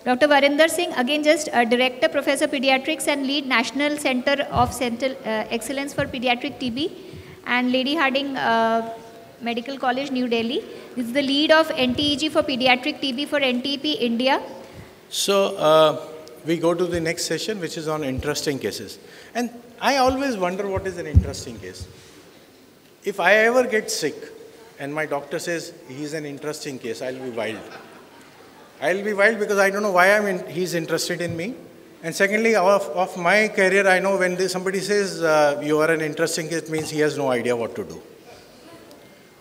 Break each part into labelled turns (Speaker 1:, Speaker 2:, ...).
Speaker 1: Dr. Varinder Singh, again just Director, Professor Pediatrics and Lead National Center of Central Excellence for Pediatric TB, and Lady Harding Medical College, New Delhi. This is the lead of NTEG for Pediatric TB for NTP India.
Speaker 2: So we go to the next session, which is on interesting cases. And I always wonder what is an interesting case. If I ever get sick and my doctor says he's an interesting case, I'll be wild. I'll be wild because I don't know why he's interested in me. And secondly, of my career, I know when somebody says you are an interesting case, it means he has no idea what to do.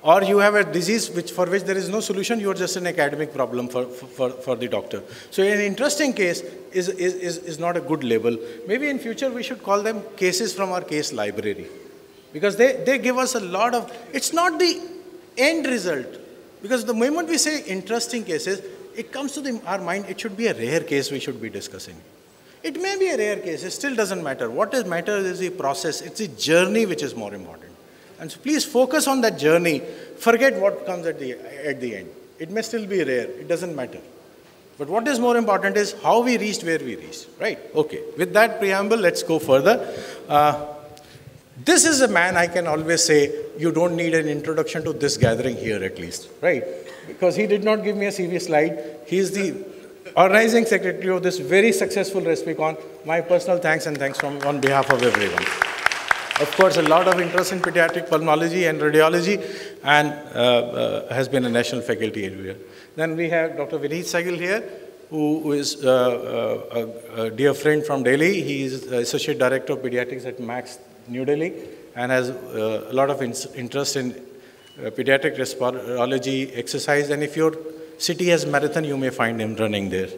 Speaker 2: Or you have a disease for which there is no solution, you are just an academic problem for the doctor. So an interesting case is not a good label. Maybe in future we should call them cases from our case library. Because they give us a lot of, it's not the end result. Because the moment we say interesting cases, it comes to our mind, it should be a rare case we should be discussing. It may be a rare case, it still doesn't matter. What matters is the process, it's the journey which is more important. And so please focus on that journey, forget what comes at the end. It may still be rare, it doesn't matter. But what is more important is how we reached where we reached, right? Okay, with that preamble, let's go further. This is a man I can always say, you don't need an introduction to this gathering here at least, right? Because he did not give me a CV slide. He is the organizing secretary of this very successful Respicon. My personal thanks and thanks on behalf of everyone. Of course, a lot of interest in pediatric pulmonology and radiology, and has been a national faculty everywhere. Then we have Dr. Vineet Sahil here, who is a dear friend from Delhi. He is Associate Director of Pediatrics at Max, New Delhi, and has a lot of interest in pediatric respirology exercise. And if your city has marathon, you may find him running there.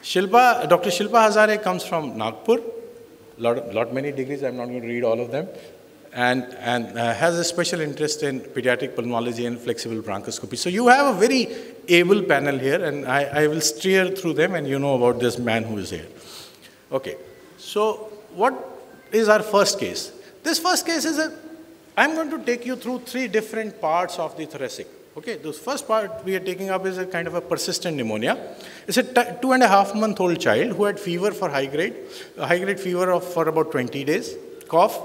Speaker 2: So, Dr. Shilpa Hazare comes from Nagpur. Many degrees, I'm not going to read all of them, and has a special interest in pediatric pulmonology and flexible bronchoscopy. So you have a very able panel here, and I will steer through them, and you know about this man who is here. Okay, so what is our first case? This first case is I'm going to take you through 3 different parts of the thoracic. Okay, the first part we are taking up is a kind of a persistent pneumonia. It's a 2.5-month-old child who had fever for high grade fever for about 20 days, cough,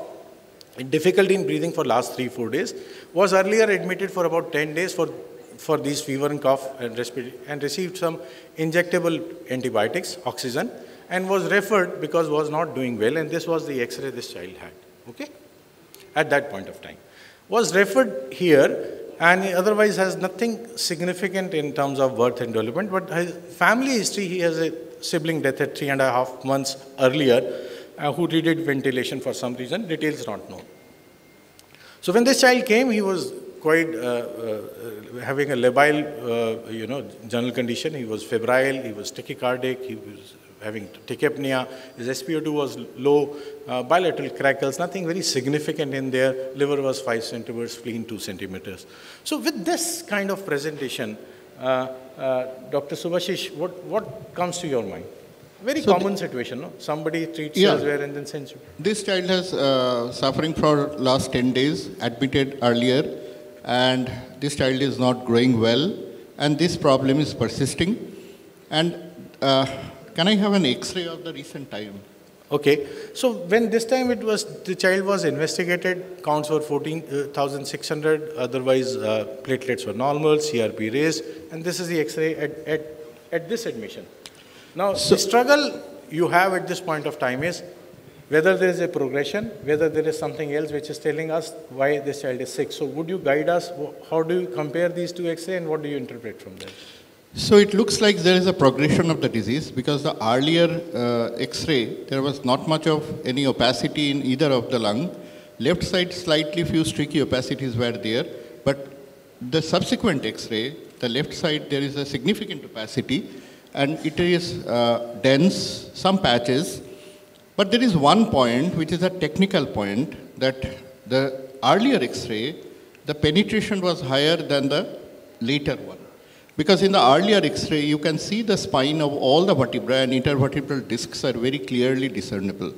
Speaker 2: difficulty in breathing for last 3-4 days, was earlier admitted for about 10 days for these fever and cough and respiratory, and received some injectable antibiotics, oxygen, and was referred because was not doing well, and this was the X-ray this child had, okay, at that point of time. Was referred here, and otherwise has nothing significant in terms of birth and development, but his family history, he has a sibling death at 3.5 months earlier, who needed ventilation for some reason, details not known. So when this child came, he was quite having a labile, general condition. He was febrile, he was tachycardic, he was having tachypnea, his SpO2 was low, bilateral crackles, nothing very significant in there. Liver was 5 centimeters, spleen 2 centimeters. So with this kind of presentation, Dr. Subhashish, what comes to your mind? Very common situation, no? Somebody treats elsewhere and then sends you.
Speaker 3: This child has suffering for last 10 days, admitted earlier, and this child is not growing well, and this problem is persisting. And can I have an X-ray of the recent time?
Speaker 2: Okay, so when this time the child was investigated, counts were 14,600, otherwise platelets were normal, CRP raised, and this is the X-ray at this admission. Now, the struggle you have at this point of time is whether there is a progression, whether there is something else which is telling us why this child is sick. So would you guide us, how do you compare these 2 X-ray and what do you interpret from them?
Speaker 3: So it looks like there is a progression of the disease because the earlier X-ray, there was not much of any opacity in either of the lung. Left side, slightly few streaky opacities were there, but the subsequent X-ray, the left side, there is a significant opacity and it is dense, some patches. But there is one point, which is a technical point, that the earlier X-ray, the penetration was higher than the later one. Because in the earlier X-ray, you can see the spine of all the vertebrae and intervertebral discs are very clearly discernible.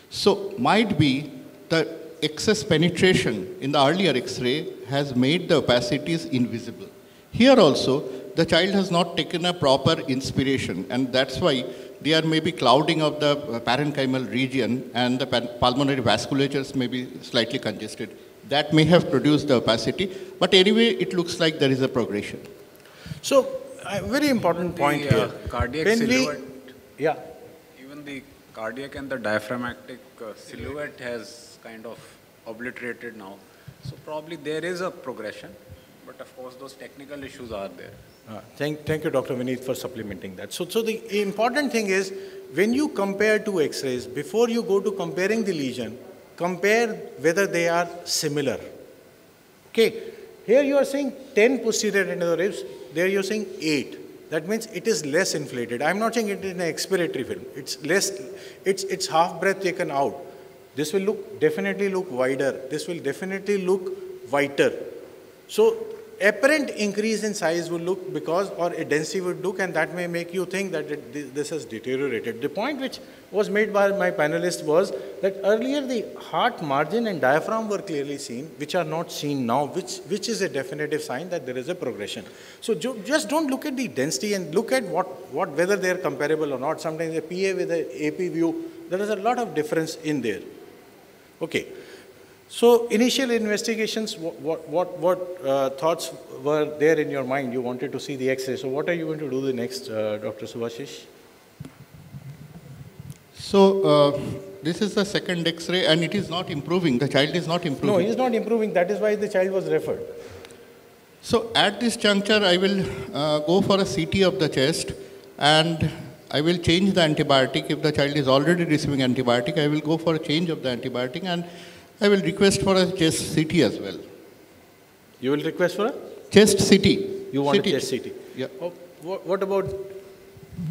Speaker 3: So might be the excess penetration in the earlier X-ray has made the opacities invisible. Here also, the child has not taken a proper inspiration, and that's why there may be clouding of the parenchymal region, and the pulmonary vasculatures may be slightly congested. That may have produced the opacity, but anyway, it looks like there is a progression.
Speaker 2: So, a very important point here.
Speaker 4: Cardiac silhouette.
Speaker 2: Yeah.
Speaker 4: Even the cardiac and the diaphragmatic silhouette has kind of obliterated now. So probably there is a progression, but of course those technical issues are there.
Speaker 2: Thank you, Dr. Vineet, for supplementing that. So the important thing is, when you compare two X-rays, before you go to comparing the lesion, compare whether they are similar. Okay, here you are seeing 10 posterior into the ribs, there you are seeing 8. That means it is less inflated. I am not saying it is an expiratory film. It's less, it's half breath taken out. This will definitely look wider. This will definitely look whiter. So apparent increase in size will look because, or a density would look, and that may make you think that this has deteriorated. The point which was made by my panelist was that earlier the heart margin and diaphragm were clearly seen, which are not seen now, which is a definitive sign that there is a progression. So just don't look at the density and look at whether they are comparable or not. Sometimes a PA with an AP view, there is a lot of difference in there. Okay. So initial investigations, what thoughts were there in your mind? You wanted to see the X-ray. So what are you going to do the next, Dr. Subhashish?
Speaker 3: So this is the second X-ray, and it is not improving. The child is not improving.
Speaker 2: No, he is not improving. That is why the child was referred.
Speaker 3: So at this juncture, I will go for a CT of the chest, and I will change the antibiotic. If the child is already receiving antibiotic, I will go for a change of the antibiotic, and I will request for a chest CT as well.
Speaker 2: You will request for a?
Speaker 3: Chest CT.
Speaker 2: You want
Speaker 3: CT.
Speaker 2: a chest CT?
Speaker 3: Yeah.
Speaker 2: Oh, what about?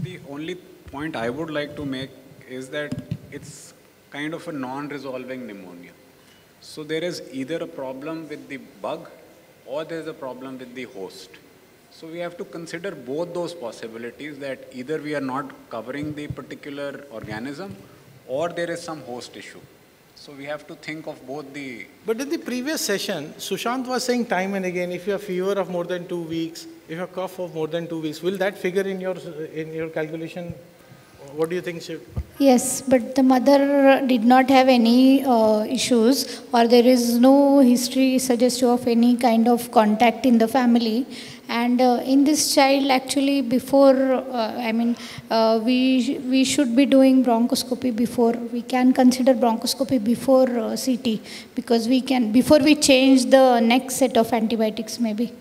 Speaker 4: The only point I would like to make is that it's kind of a non-resolving pneumonia. So there is either a problem with the bug or there is a problem with the host. So we have to consider both those possibilities, that either we are not covering the particular organism or there is some host issue. So we have to think of both the...
Speaker 2: But in the previous session, Sushant was saying time and again, if you have fever of more than 2 weeks, if you have cough of more than 2 weeks, will that figure in your calculation? What do you think, Shiv?
Speaker 5: Yes, but the mother did not have any issues, or there is no history suggestive of any kind of contact in the family. And in this child, actually, before, we should be doing bronchoscopy before. We can consider bronchoscopy before CT, because we can, before we change the next set of antibiotics maybe.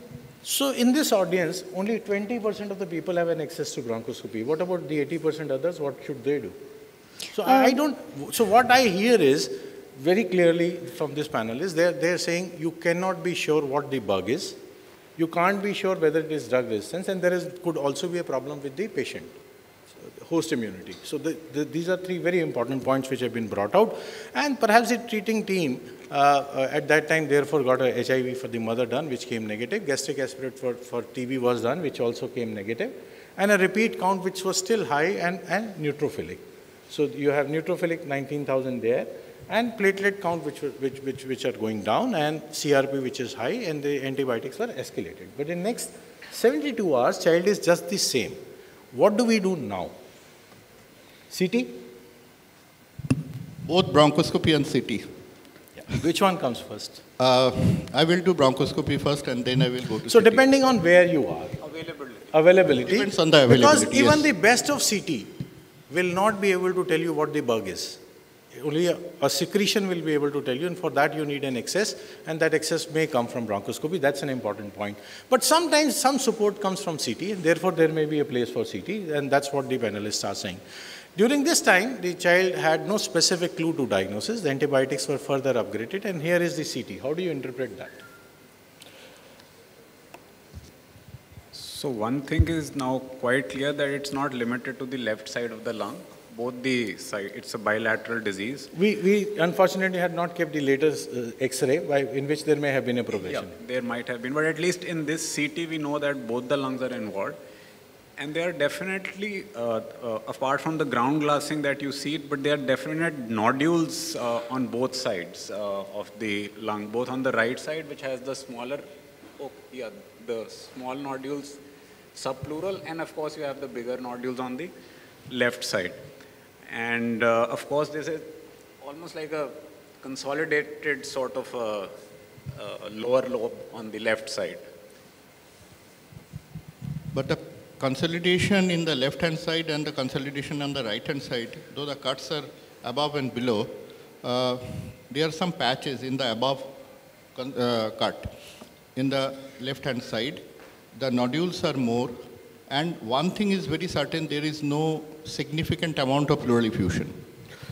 Speaker 2: So in this audience, only 20% of the people have an access to bronchoscopy. What about the 80% others? What should they do? So so what I hear is, very clearly from this panel, is they're saying you cannot be sure what the bug is. You can't be sure whether it is drug resistance, and could also be a problem with the patient, host immunity. So these are 3 very important points which have been brought out. And perhaps the treating team at that time therefore got a HIV for the mother done, which came negative. Gastric aspirate for TB was done, which also came negative. And a repeat count which was still high, and neutrophilic. So you have neutrophilic 19,000 there, and platelet count which are going down, and CRP which is high, and the antibiotics were escalated. But in next 72 hours, child is just the same. What do we do now? CT?
Speaker 3: Both bronchoscopy and CT.
Speaker 2: Yeah. Which one comes first?
Speaker 3: I will do bronchoscopy first, and then I will go to
Speaker 2: So
Speaker 3: CT.
Speaker 2: depending on where you are. Availability.
Speaker 3: Depends on the availability.
Speaker 2: Because even
Speaker 3: yes.
Speaker 2: the best of CT will not be able to tell you what the bug is. Only a secretion will be able to tell you, and for that you need an access, and that access may come from bronchoscopy. That's an important point. But sometimes some support comes from CT, and therefore there may be a place for CT, and that's what the panelists are saying. During this time, the child had no specific clue to diagnosis. The antibiotics were further upgraded, and here is the CT. How do you interpret that?
Speaker 4: So one thing is now quite clear, that it's not limited to the left side of the lung. Both the side, it's a bilateral disease.
Speaker 2: We unfortunately had not kept the latest X-ray, in which there may have been a progression.
Speaker 4: Yeah, there might have been, but at least in this CT we know that both the lungs are involved. And they are definitely, apart from the ground glassing that you see, but there are definite nodules on both sides of the lung, both on the right side, which has the smaller Oh, yeah, the small nodules, subpleural, and of course you have the bigger nodules on the left side. And of course this is almost like a consolidated sort of a lower lobe on the left side.
Speaker 3: But the consolidation in the left-hand side and the consolidation on the right-hand side, though the cuts are above and below, there are some patches in the above cut. In the left-hand side, the nodules are more, and one thing is very certain, there is no significant amount of pleural effusion.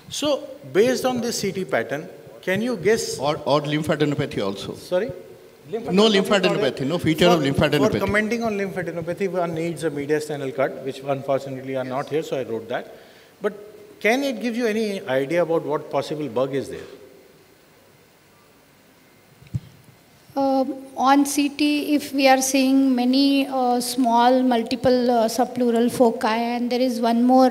Speaker 2: So, based on this CT pattern, can you guess?
Speaker 3: Or lymphadenopathy also.
Speaker 2: Sorry?
Speaker 3: No lymphadenopathy, no feature of lymphadenopathy.
Speaker 2: For commenting on lymphadenopathy, one needs a mediastinal cut, which unfortunately are not here, so I wrote that. But can it give you any idea about what possible bug is there?
Speaker 5: On CT, if we are seeing many small multiple subpleural foci and there is one more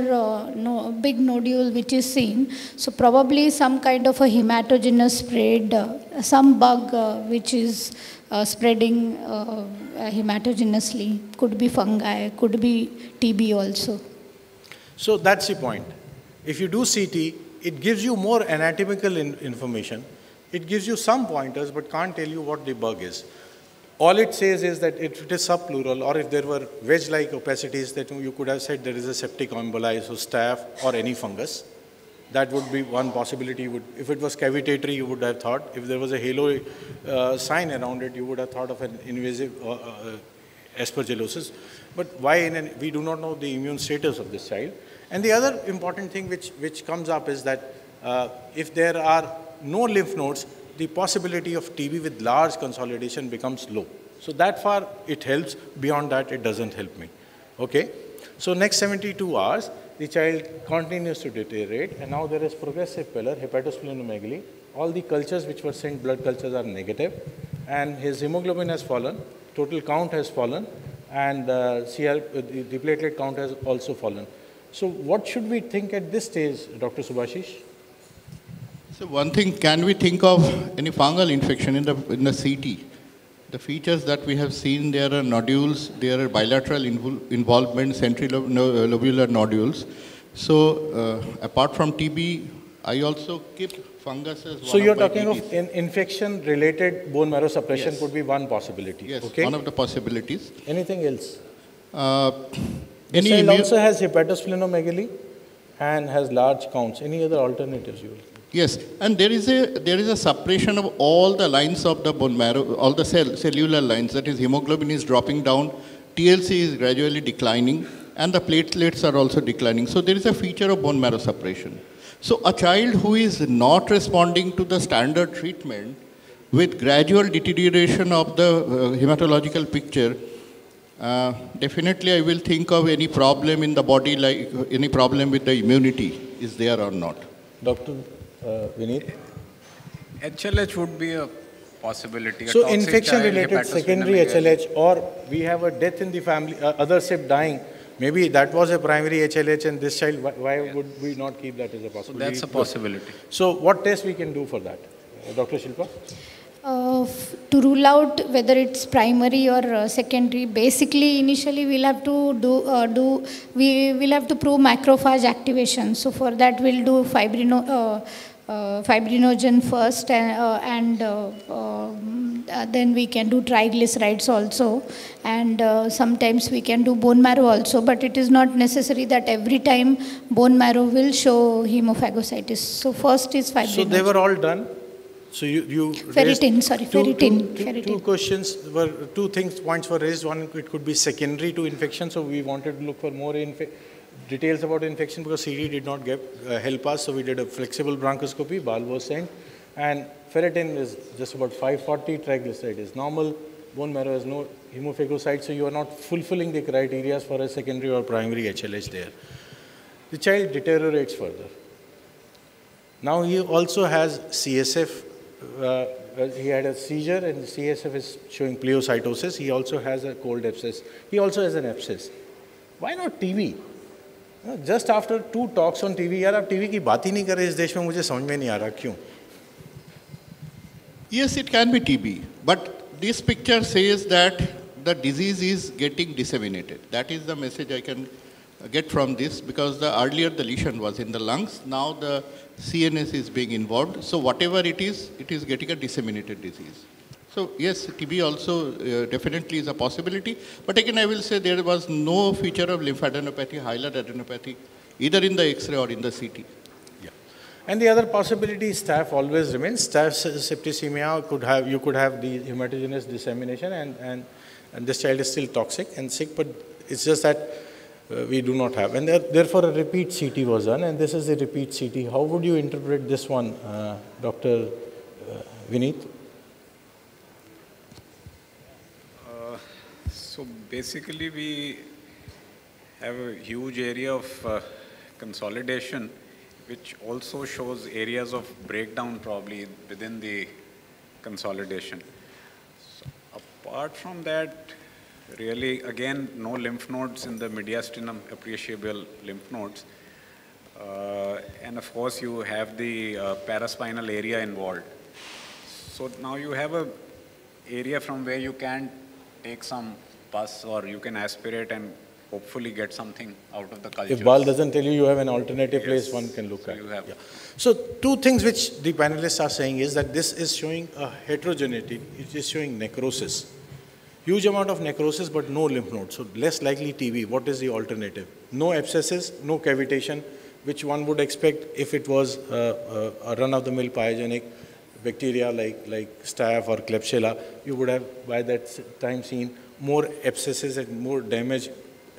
Speaker 5: big nodule which is seen, so probably some kind of a hematogenous spread, some bug which is spreading hematogenously, could be fungi, could be TB also.
Speaker 2: So that's the point. If you do CT, it gives you more anatomical information. It gives you some pointers, but can't tell you what the bug is. All it says is that if it is subpleural, or if there were wedge-like opacities, that you could have said there is a septic emboli, so staph or any fungus. That would be one possibility. If it was cavitatory, you would have thought. If there was a halo sign around it, you would have thought of an invasive aspergillosis. But why? We do not know the immune status of this child. And the other important thing which comes up is that if there are no lymph nodes, the possibility of TB with large consolidation becomes low. So that far it helps. Beyond that, it doesn't help me. Okay? So next 72 hours, the child continues to deteriorate, and now there is progressive pallor, hepatosplenomegaly. All the cultures which were sent, blood cultures, are negative, and his hemoglobin has fallen, total count has fallen, and the platelet count has also fallen. So what should we think at this stage, Dr. Subhashish?
Speaker 3: So one thing, can we think of any fungal infection in the CT? The features that we have seen, there are nodules, there are bilateral involvement, centrilobular nodules. So apart from TB, I also keep fungus as one.
Speaker 2: So you're talking of infection-related bone marrow suppression. Yes. Could be one possibility.
Speaker 3: Yes,
Speaker 2: okay.
Speaker 3: One of the possibilities.
Speaker 2: Anything else? This child also has hepatosplenomegaly and has large counts. Any other alternatives you will?
Speaker 3: Yes, and there is a suppression of all the lines of the bone marrow, all the cellular lines. That is, hemoglobin is dropping down, TLC is gradually declining, and the platelets are also declining. So there is a feature of bone marrow suppression. So a child who is not responding to the standard treatment with gradual deterioration of the hematological picture, definitely I will think of any problem in the body, like any problem with the immunity is there or not.
Speaker 2: Dr. Vineet?
Speaker 4: HLH would be a possibility.
Speaker 2: So infection-related secondary HLH, or we have a death in the family, other SIP dying. Maybe that was a primary HLH and this child, why would we not keep that as a possibility?
Speaker 4: So that's a possibility.
Speaker 2: So what test we can do for that? Dr. Shilpa?
Speaker 5: To rule out whether it's primary or secondary, basically initially we'll have to we will have to prove macrophage activation. So for that we'll do fibrinogen first, and then we can do triglycerides also, and sometimes we can do bone marrow also, but it is not necessary that every time bone marrow will show hemophagocytis. So first is fibrinogen.
Speaker 2: So they were all done? So you
Speaker 5: ferritin, sorry, ferritin.
Speaker 2: Two questions were, points were raised. One, it could be secondary to infection, so we wanted to look for more details about infection because CD did not help us, so we did a flexible bronchoscopy, BAL was sent, and ferritin is just about 540, triglyceride is normal, bone marrow has no hemophagocytes, so you are not fulfilling the criteria for a secondary or primary HLH there. The child deteriorates further. Now he also has CSF. He had a seizure and the CSF is showing pleocytosis. He also has a cold abscess. He also has an abscess. Why not TB? Just after 2 talks on TB, यार आप TB की बात ही नहीं कर रहे इस देश में, मुझे समझ में नहीं आ रहा क्यों?
Speaker 3: Yes, it can be TB, but this picture says that the disease is getting disseminated. That is the message I can get from this, because earlier the lesion was in the lungs, now the CNS is being involved. So whatever it is getting a disseminated disease. So yes, TB also definitely is a possibility. But again, I will say there was no feature of lymphadenopathy, hilar adenopathy, either in the X-ray or in the CT.
Speaker 2: Yeah. And the other possibility, staph always remains. Staph septicemia you could have the hematogenous dissemination, and this child is still toxic and sick, but it's just that we do not have. And therefore a repeat CT was done, and this is the repeat CT. How would you interpret this one, Dr. Vineet?
Speaker 4: So basically we have a huge area of consolidation, which also shows areas of breakdown probably within the consolidation. So apart from that, really again no lymph nodes in the mediastinum, appreciable lymph nodes. And of course you have the paraspinal area involved. So now you have a area from where you can take some pus, or you can aspirate and hopefully get something out of the culture.
Speaker 2: If Bal doesn't tell you, you have an alternative place one can look at.
Speaker 4: Yeah.
Speaker 2: So two things which the panelists are saying is that this is showing a heterogeneity, it is showing necrosis. Huge amount of necrosis but no lymph nodes, so less likely TB. What is the alternative? No abscesses, no cavitation, which one would expect if it was a run-of-the-mill pyogenic bacteria like staph or Klebsiella. You would have by that time seen more abscesses and more damage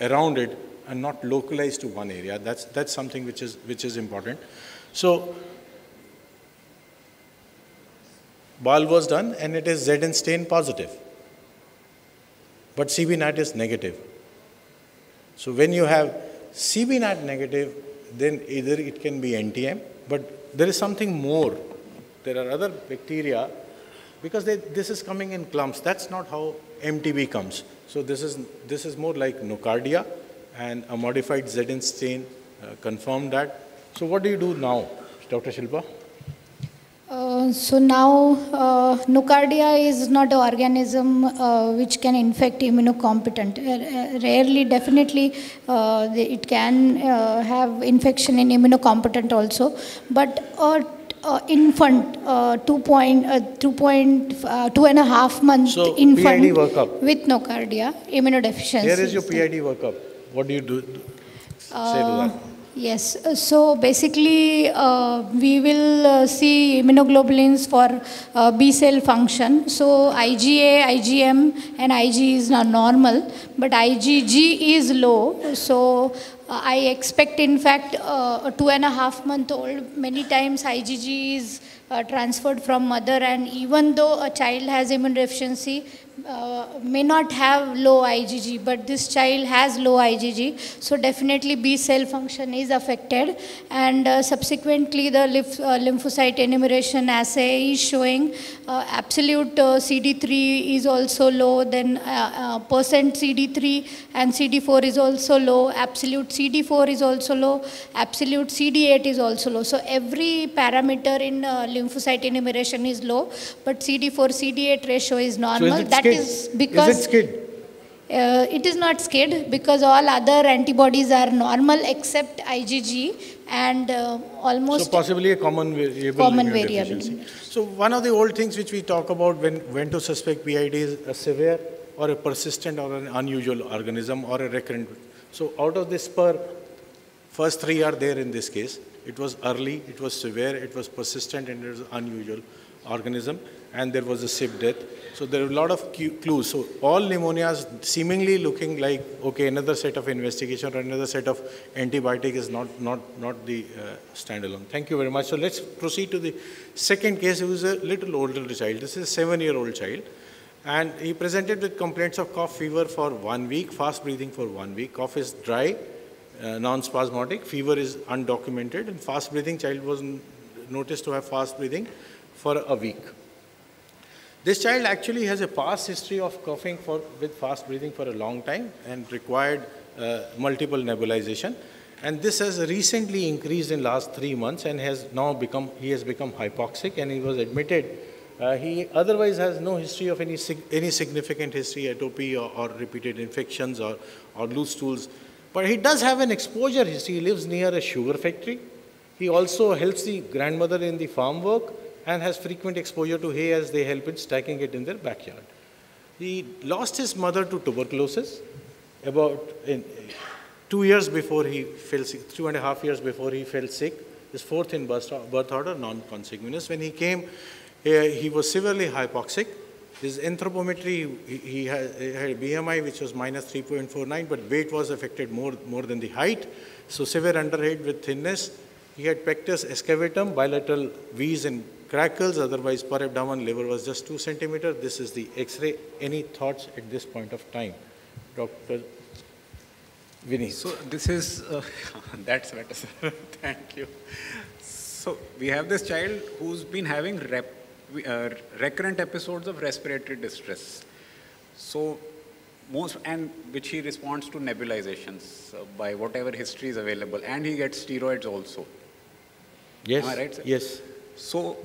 Speaker 2: around it and not localized to one area. That's something which is important. So BAL was done and it is ZN stain positive, but CB-NAT is negative. So when you have CB-NAT negative, then either it can be NTM, but there is something more. There are other bacteria, because this is coming in clumps. That's not how MTB comes. So this is more like nocardia, and a modified ZN stain confirmed that. So what do you do now, Dr. Shilpa?
Speaker 5: So now nocardia is not an organism which can infect immunocompetent. Rarely, definitely, it can have infection in immunocompetent also. But infant, 2.5 months
Speaker 2: so
Speaker 5: infant
Speaker 2: PID workup
Speaker 5: with nocardia, immunodeficiency.
Speaker 2: Here is your PID workup. What do you do? Say to that.
Speaker 5: Yes, so basically we will see immunoglobulins for B cell function. So IgA, IgM and Ig is not normal, but IgG is low. So I expect, in fact, a 2.5-month-old, many times IgG is transferred from mother, and even though a child has immunodeficiency, may not have low IgG, but this child has low IgG, so definitely B cell function is affected, and subsequently the lymphocyte enumeration assay is showing absolute CD3 is also low, then percent CD3 and CD4 is also low, absolute CD4 is also low, absolute CD8 is also low. So every parameter in lymphocyte enumeration is low, but CD4 CD8 ratio is normal.
Speaker 2: So that is because is it skid?
Speaker 5: It is not skid, because all other antibodies are normal except IgG, and almost
Speaker 2: so possibly a common variable. So one of the old things which we talk about when to suspect PID is a severe or a persistent or an unusual organism or a recurrent. So out of this first three are there in this case. It was early, it was severe, it was persistent, and it was unusual organism, and there was a SIP death. So there are a lot of clues. So all pneumonias seemingly looking like, okay, another set of investigation or another set of antibiotic is not the standalone. Thank you very much. So let's proceed to the second case. It was a little older child. This is a 7-year-old child. And he presented with complaints of cough, fever for 1 week, fast breathing for 1 week. Cough is dry, non-spasmodic, fever is undocumented, and fast breathing. Child was noticed to have fast breathing for a week. This child actually has a past history of coughing with fast breathing for a long time and required multiple nebulization. And this has recently increased in last 3 months and has now become hypoxic, and he was admitted He otherwise has no history of any significant history, atopy or repeated infections or loose stools. But he does have an exposure history. He lives near a sugar factory. He also helps the grandmother in the farm work and has frequent exposure to hay as they help in stacking it in their backyard. He lost his mother to tuberculosis about 2 years before he fell sick, 2.5 years before he fell sick. His fourth in birth order, non-consanguineous. When he came, he was severely hypoxic. His anthropometry, he had a BMI which was minus 3.49, but weight was affected more than the height. So severe underweight with thinness. He had pectus excavatum, bilateral V's and crackles, otherwise per abdomen liver was just 2 centimeters. This is the X-ray. Any thoughts at this point of time? Dr. Vinny.
Speaker 4: So this is, that's better, sir. Thank you. So we have this child who's been having recurrent episodes of respiratory distress. So and which he responds to nebulizations by whatever history is available, and he gets steroids also.
Speaker 2: Yes.
Speaker 4: Am I right, sir?
Speaker 2: Yes.
Speaker 4: So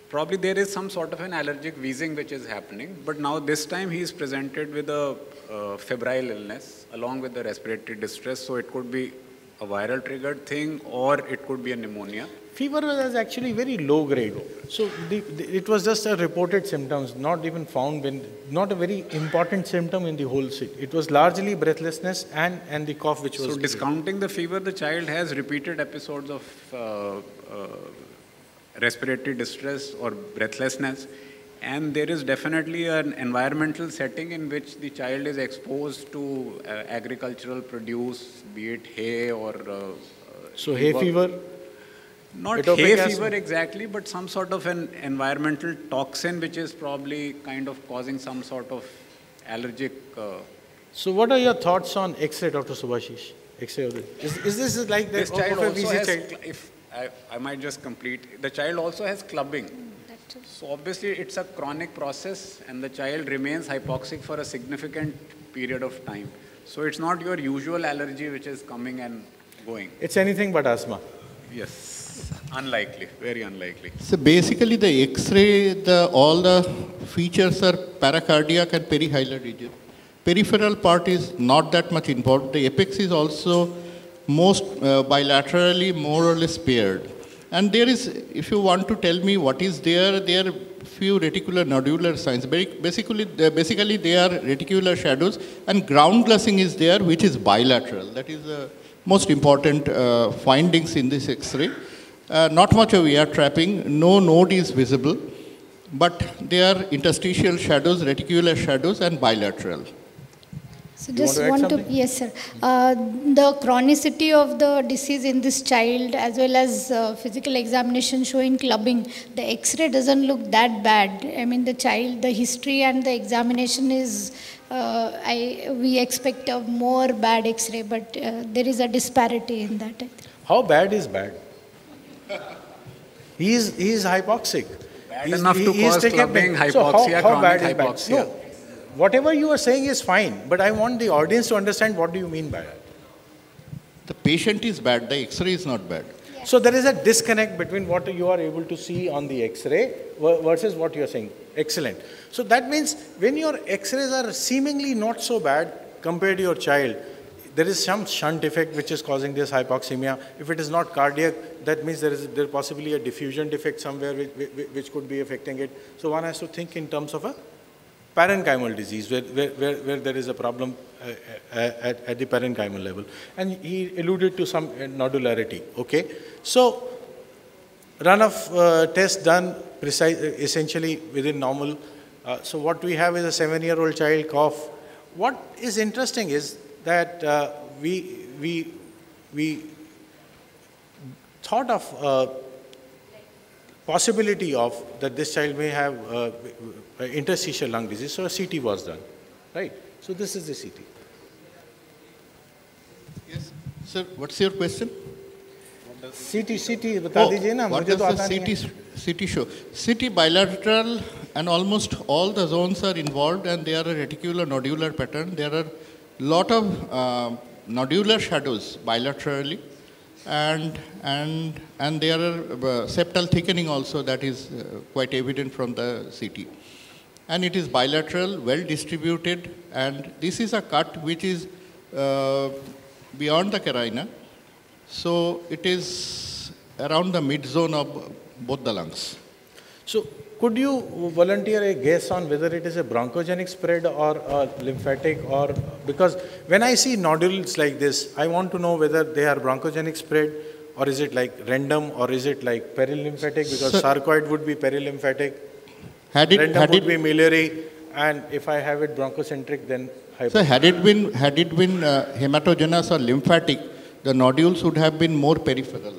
Speaker 4: probably there is some sort of an allergic wheezing which is happening, but now this time he is presented with a febrile illness along with the respiratory distress. So it could be a viral triggered thing or it could be a pneumonia.
Speaker 2: Fever was actually very low grade. So it was just a reported symptoms, not even found, not a very important symptom in the whole city. It was largely breathlessness and the cough which was...
Speaker 4: So discounting the fever, the child has repeated episodes of respiratory distress or breathlessness, and there is definitely an environmental setting in which the child is exposed to agricultural produce, be it hay or...
Speaker 2: so hay fever?
Speaker 4: Not hay fever exactly, but some sort of an environmental toxin which is probably kind of causing some sort of allergic...
Speaker 2: So what are your thoughts on X-ray, Dr. Subhashish? X-ray of this? Is this like
Speaker 4: this
Speaker 2: the
Speaker 4: child
Speaker 2: of a
Speaker 4: also has,
Speaker 2: child?
Speaker 4: if I might just complete, the child also has clubbing. So obviously it's a chronic process and the child remains hypoxic for a significant period of time. So it's not your usual allergy which is coming and going.
Speaker 2: It's anything but asthma.
Speaker 4: Yes, unlikely, very unlikely.
Speaker 3: So basically the X-ray, all the features are paracardiac and perihilar region. Peripheral part is not that much important. The apex is also most bilaterally more or less paired. And there is, if you want to tell me what is there are few reticular nodular signs. Basically they are reticular shadows, and ground glassing is there, which is bilateral. That is the most important findings in this X-ray. Not much of ear trapping, no node is visible, but they are interstitial shadows, reticular shadows, and bilateral.
Speaker 5: So just want to, yes sir, the chronicity of the disease in this child as well as physical examination showing clubbing, the X-ray doesn't look that bad. I mean the child, the history and the examination is, we expect a more bad X-ray, but there is a disparity in that.
Speaker 2: How bad is bad? He is hypoxic.
Speaker 4: Bad enough to cause clubbing, hypoxia,
Speaker 2: so how bad
Speaker 4: chronic
Speaker 2: is
Speaker 4: hypoxia.
Speaker 2: No. Whatever you are saying is fine, but I want the audience to understand what do you mean by that.
Speaker 3: The patient is bad, the X-ray is not bad.
Speaker 2: Yes. So there is a disconnect between what you are able to see on the X-ray versus what you are saying. Excellent. So that means when your X-rays are seemingly not so bad compared to your child, there is some shunt effect which is causing this hypoxemia. If it is not cardiac, that means there is possibly a diffusion defect somewhere which could be affecting it. So one has to think in terms of a parenchymal disease where there is a problem at the parenchymal level. And he alluded to some nodularity, okay? So run-off test done essentially within normal. So what we have is a 7-year-old child cough. What is interesting is that we thought of possibility of that this child may have interstitial lung disease, so a CT was done, right? So this is the CT.
Speaker 3: Yes, sir. What's your question?
Speaker 2: CT बता दीजिए ना,
Speaker 3: what does the CT show? CT bilateral and almost all the zones are involved, and they are a reticular nodular pattern. There are lot of nodular shadows bilaterally, and there are septal thickening also that is quite evident from the CT. And it is bilateral, well distributed, and this is a cut which is beyond the carina. So it is around the mid zone of both the lungs.
Speaker 2: So could you volunteer a guess on whether it is a bronchogenic spread or a lymphatic, or because when I see nodules like this, I want to know whether they are bronchogenic spread, or is it like random, or is it like perilymphatic, because sarcoid would be perilymphatic, random would be miliary, and if I have it bronchocentric, then hyper.
Speaker 3: So had it been hematogenous or lymphatic, the nodules would have been more peripheral.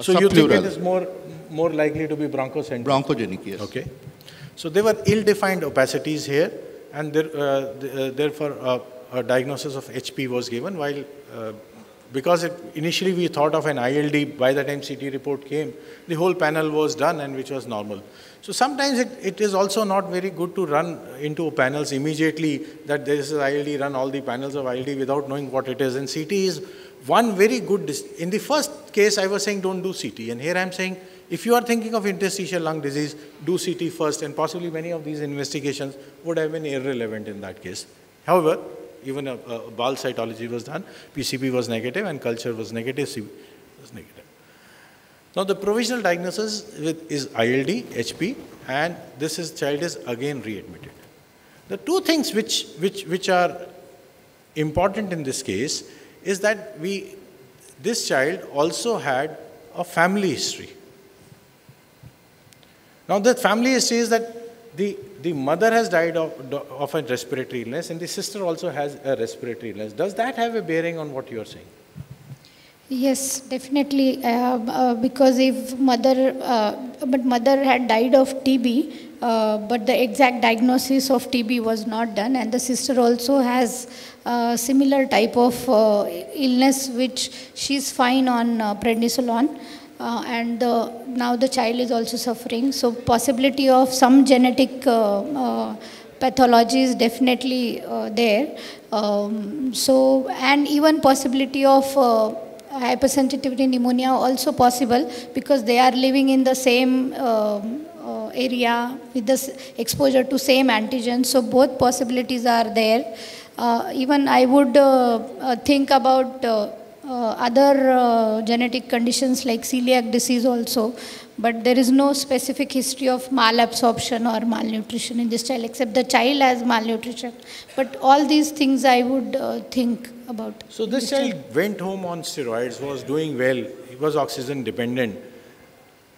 Speaker 2: So you think it is more likely to be bronchocentric?
Speaker 3: Bronchogenic, yes.
Speaker 2: Okay. So there were ill-defined opacities here, and therefore a diagnosis of HP was given, while because initially we thought of an ILD, by the time CT report came, the whole panel was done and which was normal. So sometimes it is also not very good to run into panels immediately that this is ILD, run all the panels of ILD without knowing what it is. And CT is one very good, in the first case I was saying don't do CT, and here I am saying if you are thinking of interstitial lung disease, do CT first, and possibly many of these investigations would have been irrelevant in that case. However, even a BAL cytology was done, PCP was negative and culture was negative, CB was negative. Now the provisional diagnosis is ILD, HP, and this child is again readmitted. The two things which are important in this case is that this child also had a family history. Now the family history is that the mother has died of a respiratory illness, and the sister also has a respiratory illness. Does that have a bearing on what you are saying?
Speaker 5: Yes, definitely. Because if mother had died of TB, but the exact diagnosis of TB was not done, and the sister also has similar type of illness, which she's fine on prednisolone. And now the child is also suffering. So possibility of some genetic pathology is definitely there. And even possibility of hypersensitivity pneumonia also possible, because they are living in the same area with the exposure to same antigen. So both possibilities are there. Even I would think about other genetic conditions like celiac disease also, but there is no specific history of malabsorption or malnutrition in this child, except the child has malnutrition. But all these things I would think about.
Speaker 2: So this child went home on steroids, was doing well, he was oxygen dependent.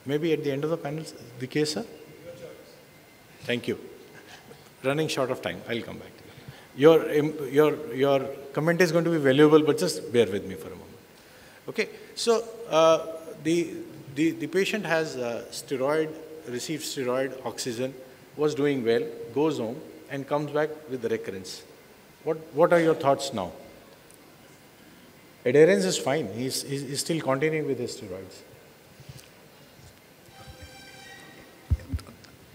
Speaker 2: Maybe at the end of the panel, the case, sir? Thank you. Running short of time, I'll come back. Your comment is going to be valuable, but just bear with me for a moment. Okay, so the patient has received steroid, oxygen, was doing well, goes home and comes back with the recurrence. What are your thoughts now? Adherence is fine, he's still continuing with his steroids.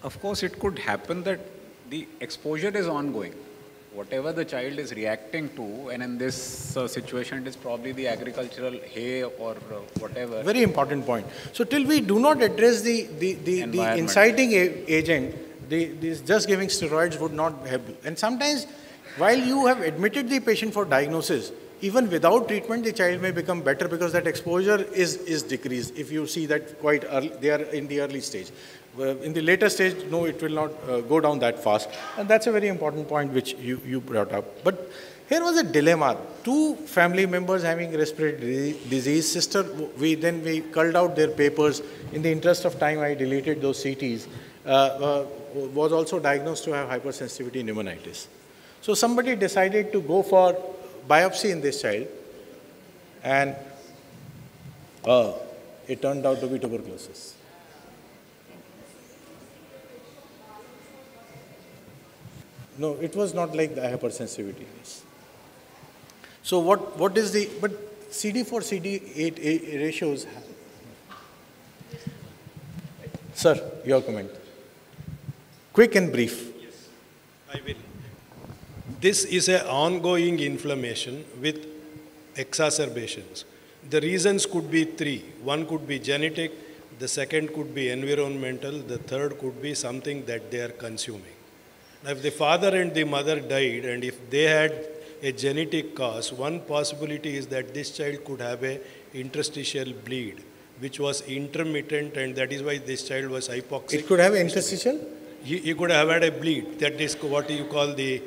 Speaker 4: Of course, it could happen that the exposure is ongoing. Whatever the child is reacting to, and in this situation, it is probably the agricultural hay or whatever.
Speaker 2: Very important point. So till we do not address the inciting agent, this just giving steroids would not help. And sometimes, while you have admitted the patient for diagnosis, even without treatment, the child may become better because that exposure is decreased. If you see that quite early, they are in the early stage. In the later stage, no, it will not go down that fast. And that's a very important point which you brought up. But here was a dilemma. Two family members having respiratory disease. Sister, we culled out their papers. In the interest of time, I deleted those CTs. Was also diagnosed to have hypersensitivity pneumonitis. So somebody decided to go for biopsy in this child. And it turned out to be tuberculosis. No, it was not like the hypersensitivity. So what is the, but CD4, CD8 ratios. Sir, your comment. Quick and brief.
Speaker 6: Yes, I will. This is an ongoing inflammation with exacerbations. The reasons could be three. One could be genetic, the second could be environmental, the third could be something that they are consuming. Now, if the father and the mother died and if they had a genetic cause, one possibility is that this child could have a interstitial bleed, which was intermittent, and that is why this child was hypoxic.
Speaker 2: It could have interstitial?
Speaker 6: He could have had a bleed. That is what you call the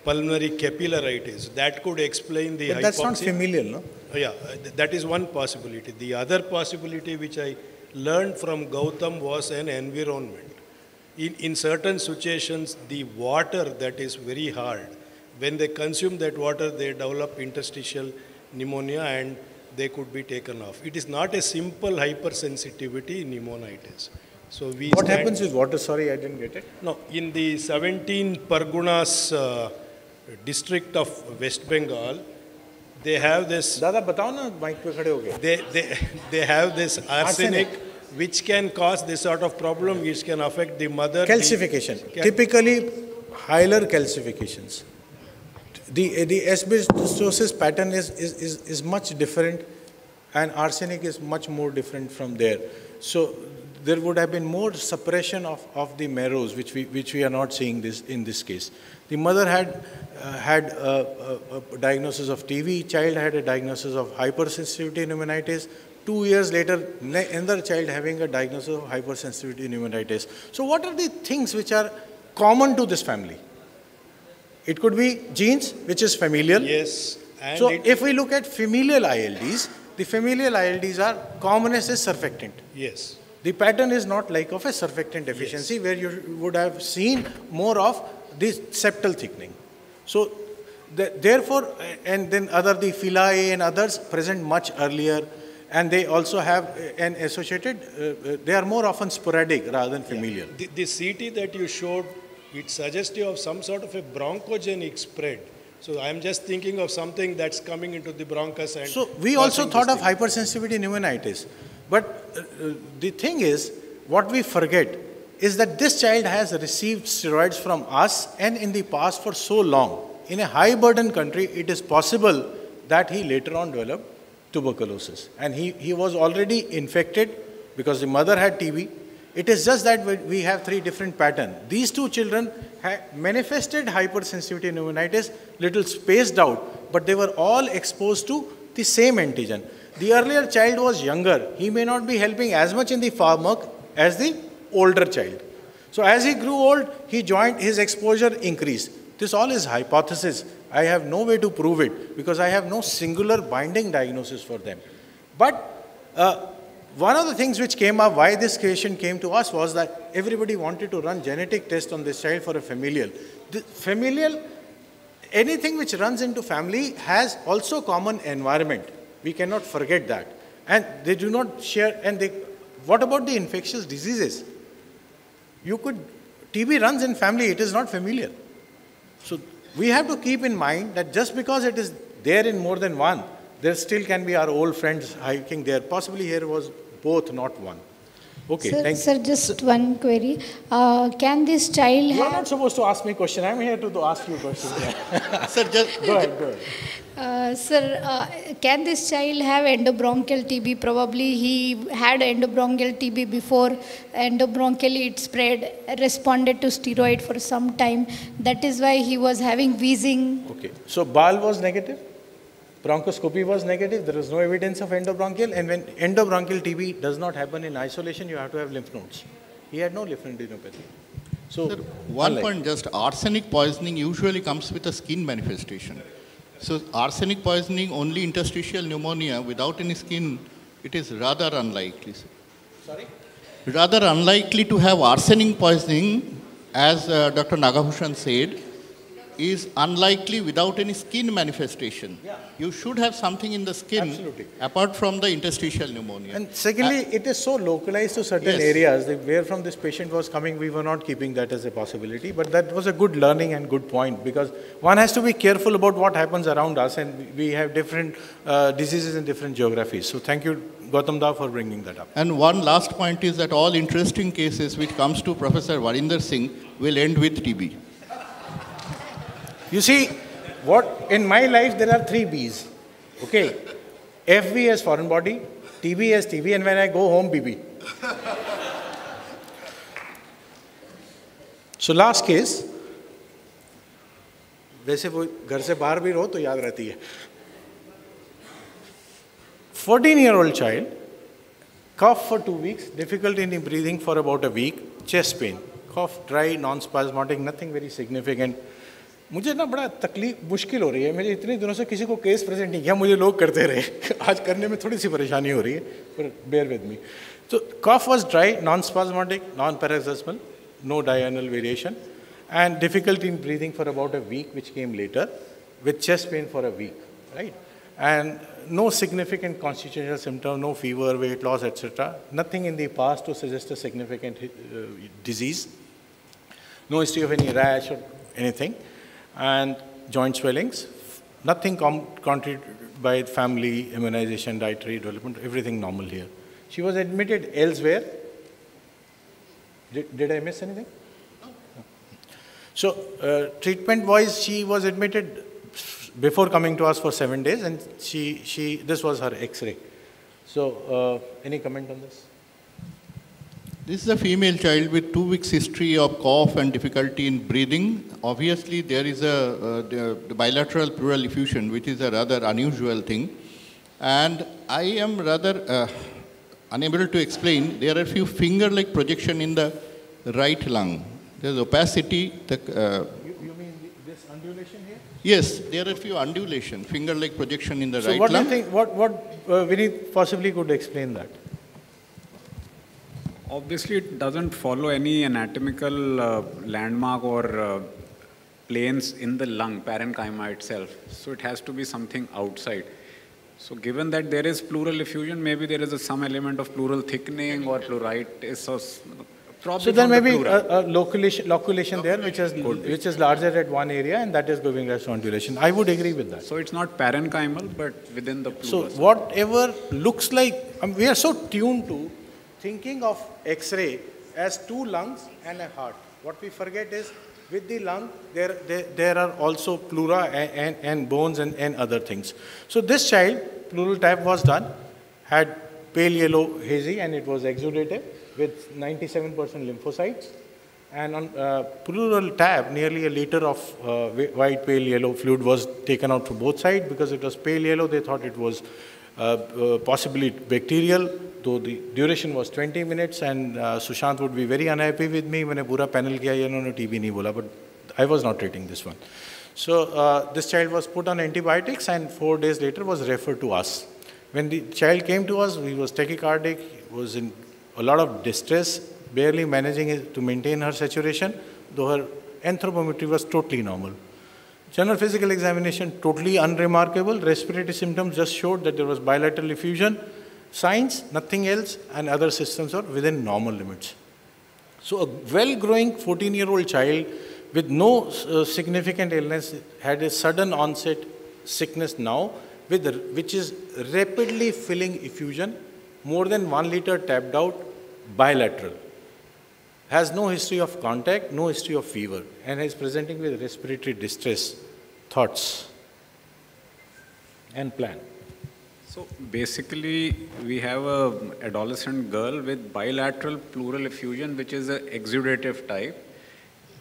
Speaker 6: pulmonary capillaritis. That could explain the hypoxia.
Speaker 2: But that's not familial, no?
Speaker 6: Yeah, that is one possibility. The other possibility which I learned from Gautam was an environment. In certain situations, the water that is very hard, when they consume that water, they develop interstitial pneumonia and they could be taken off. It is not a simple hypersensitivity pneumonitis. So
Speaker 2: what happens with water? Sorry, I didn't get it.
Speaker 6: No, in the 17 Pargunas district of West Bengal, they have this.
Speaker 2: Dada, batao na, mic pe khade ho gaye.
Speaker 6: They have this arsenic, which can cause this sort of problem, which can affect the mother.
Speaker 2: Calcification. Typically, hilar calcifications. The asbestosis pattern is much different, and arsenic is much more different from there. So there would have been more suppression of the marrows, which we are not seeing in this case. The mother had a diagnosis of TB, child had a diagnosis of hypersensitivity pneumonitis. 2 years later, another child having a diagnosis of hypersensitivity pneumonitis. So what are the things which are common to this family? It could be genes, which is familial.
Speaker 6: Yes. And
Speaker 2: so if we look at familial ILDs, the familial ILDs are commonest is surfactant.
Speaker 6: Yes.
Speaker 2: The pattern is not like of a surfactant deficiency, yes, where you would have seen more of this septal thickening. So therefore, and then the phyla and others present much earlier, and they also have an associated, they are more often sporadic rather than familial.
Speaker 6: Yeah. The CT that you showed, it's suggestive of some sort of a bronchogenic spread. So I'm just thinking of something that's coming into the bronchus. And
Speaker 2: so we also thought of hypersensitivity pneumonitis. But the thing is, what we forget is that this child has received steroids from us and in the past for so long. In a high burden country, it is possible that he later on developed tuberculosis. And he was already infected because the mother had TB. It is just that we have three different patterns. These two children had manifested hypersensitivity pneumonitis, little spaced out, but they were all exposed to the same antigen. The earlier child was younger. He may not be helping as much in the farm as the older child. So as he grew old, his exposure increased. This all is hypothesis. I have no way to prove it because I have no singular binding diagnosis for them. But one of the things which came up, why this question came to us, was that everybody wanted to run genetic test on this child for a familial. The familial, anything which runs into family has also common environment. We cannot forget that. And they do not share, and what about the infectious diseases? TB runs in family, it is not familial. So we have to keep in mind that just because it is there in more than one, there still can be our old friends hiking there. Possibly here was both, not one. Okay, thank you.
Speaker 5: Sir, just one query. Can this child
Speaker 2: You are not supposed to ask me a question. I am here to ask you questions.
Speaker 3: Sir, just
Speaker 2: go ahead.
Speaker 5: Sir, can this child have endobronchial TB? Probably he had endobronchial TB before. Endobronchially it spread, responded to steroid for some time. That is why he was having wheezing.
Speaker 2: Okay, so BAL was negative? Bronchoscopy was negative, there was no evidence of endobronchial, and when endobronchial TB does not happen in isolation, you have to have lymph nodes. He had no lymphadenopathy. So,
Speaker 3: sir, one point, just arsenic poisoning usually comes with a skin manifestation. So arsenic poisoning, only interstitial pneumonia without any skin, it is rather unlikely. Sir.
Speaker 2: Sorry?
Speaker 3: Rather unlikely to have arsenic poisoning, as Dr. Nagabhushan said, is unlikely without any skin manifestation.
Speaker 2: Yeah.
Speaker 3: You should have something in the skin,
Speaker 2: absolutely,
Speaker 3: apart from the interstitial pneumonia.
Speaker 2: And secondly, it is so localized to certain
Speaker 3: yes,
Speaker 2: areas. Where from this patient was coming, we were not keeping that as a possibility. But that was a good learning and good point, because one has to be careful about what happens around us, and we have different diseases in different geographies. So thank you, Gautam Da, for bringing that up.
Speaker 3: And one last point is that all interesting cases which comes to Professor Varinder Singh will end with TB.
Speaker 2: You see, in my life there are 3 Bs. Okay, FB as foreign body, TB as TB, and when I go home, BB. So last case, वैसे वो घर से बाहर भी रहो तो याद रहती है. 14-year-old child, cough for 2 weeks, difficulty in breathing for about a week, chest pain, cough, dry, non-spasmodic, nothing very significant. मुझे ना बड़ा तकलीफ मुश्किल हो रही है. मेरे इतने दिनों से किसी को केस प्रेजेंट नहीं किया, मुझे लोग करते रहे. आज करने में थोड़ी सी परेशानी हो रही है, पर bear with me. So cough was dry, non-spasmodic, non-paroxysmal, no diurnal variation, and difficulty in breathing for about a week, which came later, with chest pain for a week, right? And no significant constitutional symptom, no fever, weight loss, etc. Nothing in the past to suggest a significant disease. No history of any rash or anything. And joint swellings, nothing contributed by family, immunization, dietary development, everything normal here. She was admitted elsewhere. Did I miss anything? No. So treatment-wise, she was admitted before coming to us for 7 days, and this was her X-ray. So any comment on this?
Speaker 3: This is a female child with 2 weeks history of cough and difficulty in breathing. Obviously, there is the bilateral pleural effusion, which is a rather unusual thing. And I am rather unable to explain. There are a few finger-like projection in the right lung. There's opacity.
Speaker 2: You mean this undulation here?
Speaker 3: Yes, there are a few undulation, finger-like projection in the right
Speaker 2: lung. So what
Speaker 3: lung.
Speaker 2: do you think, what Vineet possibly could explain that?
Speaker 4: Obviously, it doesn't follow any anatomical landmark or planes in the lung, parenchyma itself. So it has to be something outside. So given that there is pleural effusion, maybe there is some element of pleural thickening or pleuritis. Or probably
Speaker 2: so there may be a loculation there, which is larger at one area, and that is giving rise to undulation. I would agree with that.
Speaker 4: So it's not parenchymal, but within the pleural.
Speaker 2: So whatever looks like, we are so tuned to thinking of X-ray as 2 lungs and a heart. What we forget is, with the lung, there are also pleura and bones and other things. So this child, pleural tab was done, had pale yellow hazy, and it was exudative with 97% lymphocytes. And on pleural tab, nearly a liter of white pale yellow fluid was taken out from both sides. Because it was pale yellow, they thought it was possibly bacterial, though the duration was 20 minutes, and Sushant would be very unhappy with me when I pura panel kiya, no TB nahi bola, but I was not treating this one. So this child was put on antibiotics, and 4 days later was referred to us. When the child came to us, he was tachycardic, was in a lot of distress, barely managing to maintain her saturation, though her anthropometry was totally normal. General physical examination, totally unremarkable. Respiratory symptoms just showed that there was bilateral effusion. Signs, nothing else, and other systems are within normal limits. So a well-growing 14-year-old child with no significant illness had a sudden onset sickness now, which is rapidly filling effusion, more than 1 liter tapped out, bilateral. Has no history of contact, no history of fever, and is presenting with respiratory distress. Thoughts and plan.
Speaker 4: So basically, we have an adolescent girl with bilateral pleural effusion, which is an exudative type,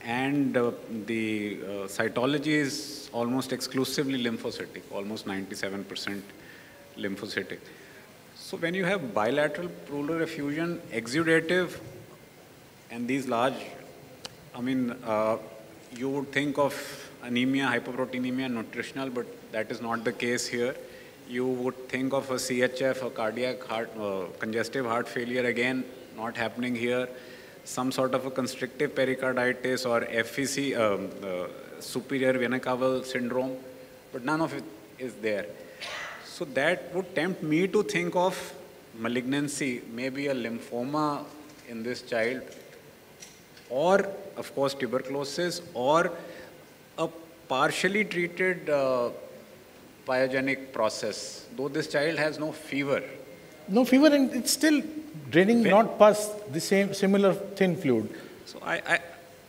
Speaker 4: and the cytology is almost exclusively lymphocytic, almost 97% lymphocytic. So when you have bilateral pleural effusion, exudative, and these large, you would think of anemia, hyperproteinemia, nutritional, but that is not the case here. You would think of a CHF, a cardiac heart, congestive heart failure, again, not happening here. Some sort of a constrictive pericarditis or FVC, superior vena cava syndrome, but none of it is there. So that would tempt me to think of malignancy, maybe a lymphoma in this child, or of course tuberculosis, or a partially treated pyogenic process, though this child has no fever.
Speaker 2: No fever, and it's still draining not past the similar thin fluid.
Speaker 4: So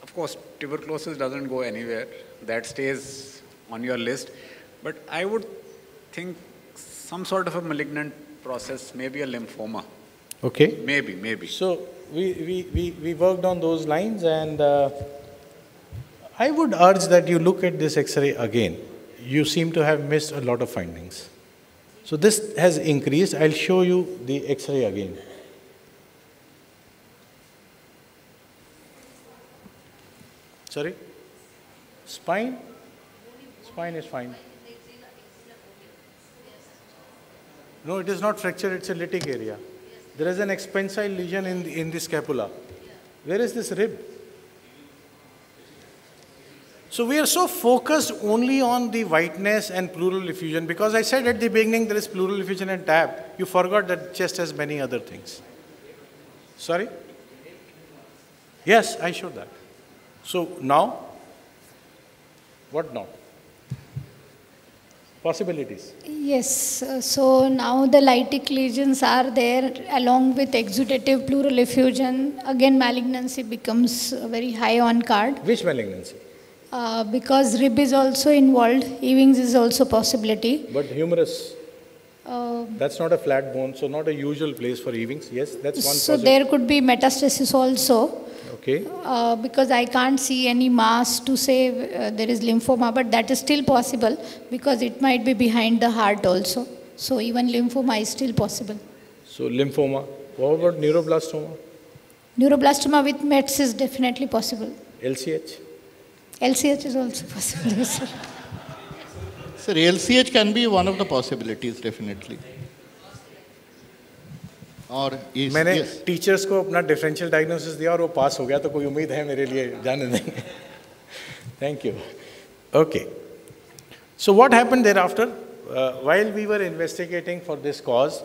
Speaker 4: of course, tuberculosis doesn't go anywhere. That stays on your list. But I would think some sort of a malignant process, maybe a lymphoma.
Speaker 2: Okay.
Speaker 4: Maybe.
Speaker 2: So we worked on those lines, and I would urge that you look at this X-ray again. You seem to have missed a lot of findings. So this has increased. I'll show you the X-ray again. Sorry? Spine? Spine is fine. No, it is not fracture, it's a lytic area. There is an expensile lesion in the scapula. Where is this rib? So we are so focused only on the whiteness and pleural effusion, because I said at the beginning there is pleural effusion and TAB. You forgot that chest has many other things. Sorry? Yes, I showed that. So now, what now? Possibilities.
Speaker 5: Yes, so now the lytic lesions are there along with exudative pleural effusion. Again, malignancy becomes very high on card.
Speaker 2: Which malignancy?
Speaker 5: Because rib is also involved, Ewing's is also possibility.
Speaker 2: But humerus, that's not a flat bone, so not a usual place for Ewing's. Yes, that's one
Speaker 5: So there could be metastasis also.
Speaker 2: Okay.
Speaker 5: Because I can't see any mass to say there is lymphoma, but that is still possible because it might be behind the heart also. So even lymphoma is still possible.
Speaker 2: So lymphoma. What about neuroblastoma?
Speaker 5: Neuroblastoma with METs is definitely possible.
Speaker 2: LCH?
Speaker 5: LCH is also possible, yes, sir.
Speaker 3: Sir, LCH can be one of the possibilities, definitely. और
Speaker 2: मैंने teachers को अपना differential diagnosis दिया और वो पास हो गया, तो कोई उम्मीद है मेरे लिए, जाने देंगे. Thank you. Okay. So what happened thereafter? While we were investigating for this cause,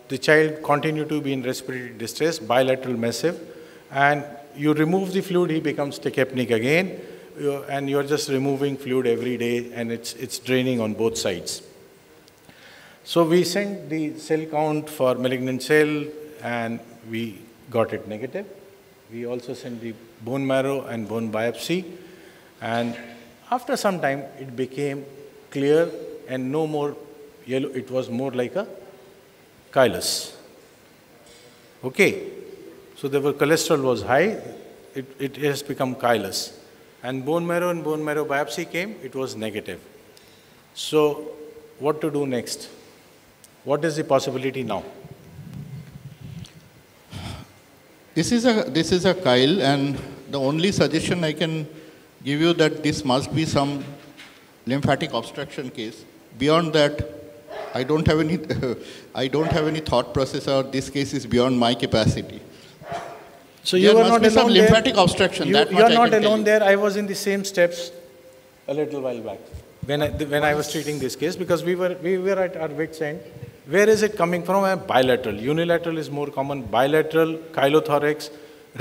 Speaker 2: the child continued to be in respiratory distress, bilateral massive, and you remove the fluid, he becomes tachypneic again, and you're just removing fluid every day, and it's draining on both sides. So we sent the cell count for malignant cell, and we got it negative. We also sent the bone marrow and bone biopsy, and after some time it became clear and no more yellow. It was more like a chylus. Okay, so the cholesterol was high. It has become chylus, and bone marrow biopsy came. It was negative. So what to do next? What is the possibility now?
Speaker 3: This is a chyle, and the only suggestion I can give you that this must be some lymphatic obstruction case. Beyond that, I don't have any thought process, or this case is beyond my capacity.
Speaker 2: So you are not alone
Speaker 3: some lymphatic obstruction.
Speaker 2: You are not alone there. I was in the same steps a little while back when I was treating this case, because we were at our wit's end. Where is it coming from? Bilateral. Unilateral is more common. Bilateral, chylothorax,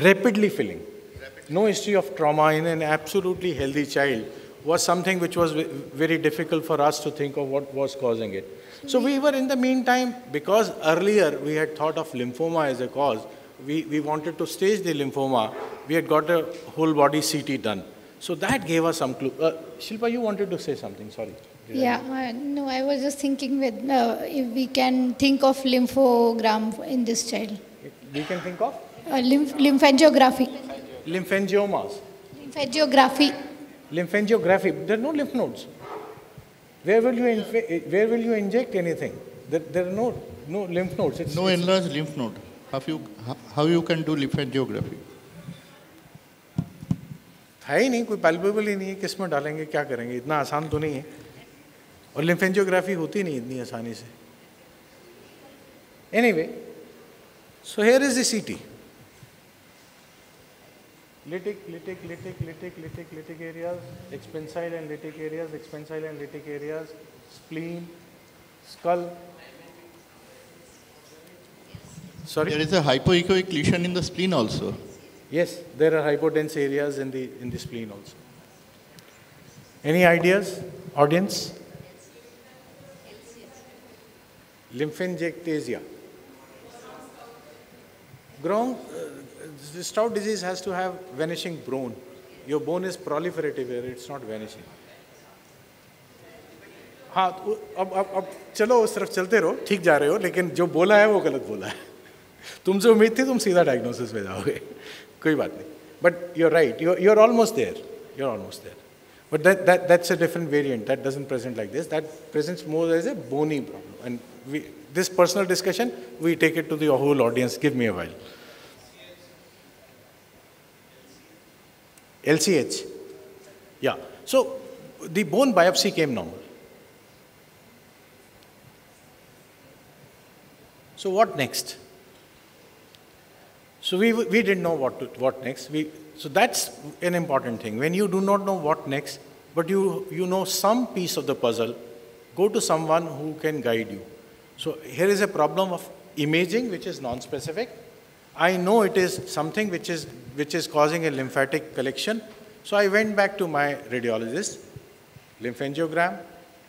Speaker 2: rapidly filling. No history of trauma in an absolutely healthy child was something which was very difficult for us to think of what was causing it. So we were in the meantime, because earlier we had thought of lymphoma as a cause, we wanted to stage the lymphoma. We had got a whole body CT done. So that gave us some clue. Shilpa, you wanted to say something, sorry.
Speaker 5: Yeah, no, I was just thinking if we can think of lymphogram in this child.
Speaker 2: We can think of?
Speaker 5: Lymphangiography.
Speaker 2: Lymphangiomas.
Speaker 5: Lymphangiography.
Speaker 2: Lymphangiography. There are no lymph nodes. Where will you inject anything? There are no lymph nodes.
Speaker 3: It's enlarged lymph node. How you can do lymphangiography?
Speaker 2: है ही नहीं, कोई palpable ही नहीं है, किस में डालेंगे, क्या करेंगे, इतना आसान तो नहीं है, और lymphangiography होती नहीं इतनी आसानी से. Anyway, so here is the CT. Lytic areas, expensile and lytic areas, spleen, skull. Sorry?
Speaker 3: There is a hypoechoic lesion in the spleen also.
Speaker 2: Yes, there are hypotense areas in the spleen also. Any ideas, audience? Lymphangiectasia. Stout disease has to have vanishing bone. Your bone is proliferative here, it's not vanishing. हाँ, अब चलो उस तरफ चलते रहो, ठीक जा रहे हो, लेकिन जो बोला है वो गलत बोला है. तुमसे उम्मीद थी तुम सीधा डायग्नोसिस पे जाओगे, कोई बात नहीं. But you're right, you're almost there, you're almost there. But that's a different variant, that doesn't present like this, that presents more as a bony problem. And this personal discussion, we take it to the whole audience, give me a while. LCH, yeah. So the bone biopsy came normal. So what next? So we didn't know what next. So that's an important thing. When you do not know what next, but you know some piece of the puzzle, go to someone who can guide you. So here is a problem of imaging, which is non-specific. I know it is something which is causing a lymphatic collection. So I went back to my radiologist, lymphangiogram.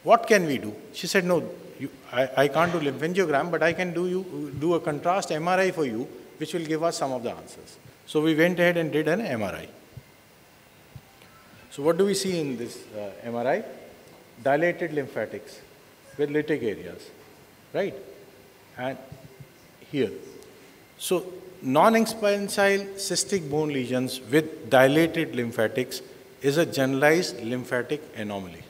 Speaker 2: What can we do? She said, no, I can't do lymphangiogram, but I can do a contrast MRI for you, which will give us some of the answers. So we went ahead and did an MRI. So what do we see in this MRI? Dilated lymphatics with lytic areas, right? And here. So non-expansile cystic bone lesions with dilated lymphatics is a generalized lymphatic anomaly.